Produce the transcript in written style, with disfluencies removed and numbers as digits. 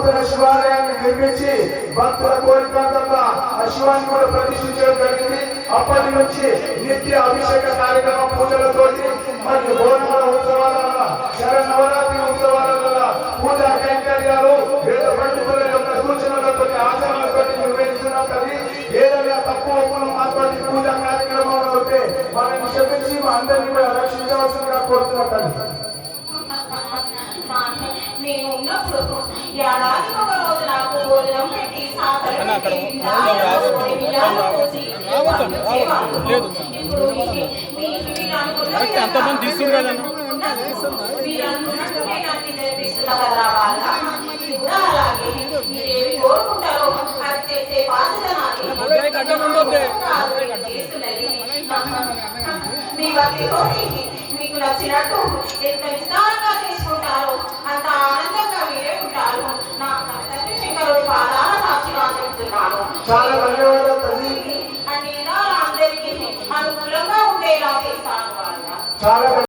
నూతన శివాలయాన్ని నిర్మించి భక్తుల కోరికలంతా ఆ శివాన్ని కూడా ప్రతిష్ఠించడం జరిగింది. అప్పటి నుంచి నిత్య అభిషేక కార్యక్రమ పూజలతోటి మరియు బోనాల ఉత్సవాల వల్ల శరన్నవరాత్రి ఉత్సవాల వల్ల పూజా కైంకర్యాలు వేద పండితుల యొక్క సూచనలతో ఆచరణలతో నిర్వహిస్తున్నాం. కానీ ఏదైనా తక్కువ ఒప్పులు మాత్రమే పూజా కార్యక్రమంలో ఉంటే వాళ్ళని క్షమించి మా అందరినీ కూడా రక్షించవలసిందిగా కోరుతున్నాం. నేను ఉన్నప్పుడు ఏడాది ఒక రోజు నాకు భోజనం పెట్టి అంతమంది తీసుకున్నారు అలాగే మీరేమి కోరుకుంటారో అది చేసే బాధ్యత మీ భక్తితో మీకు నచ్చినట్టు ఎంత విస్తారంగా చేసుకుంటారో అంత ఆనందంగా మీరే ఉంటారు. నా తండ్రి శంకరుడి పాదాల సాక్షిగా చెప్తున్నాను. అన్ని అందరికీ అనుకూలంగా ఉండేలా చేస్తాను.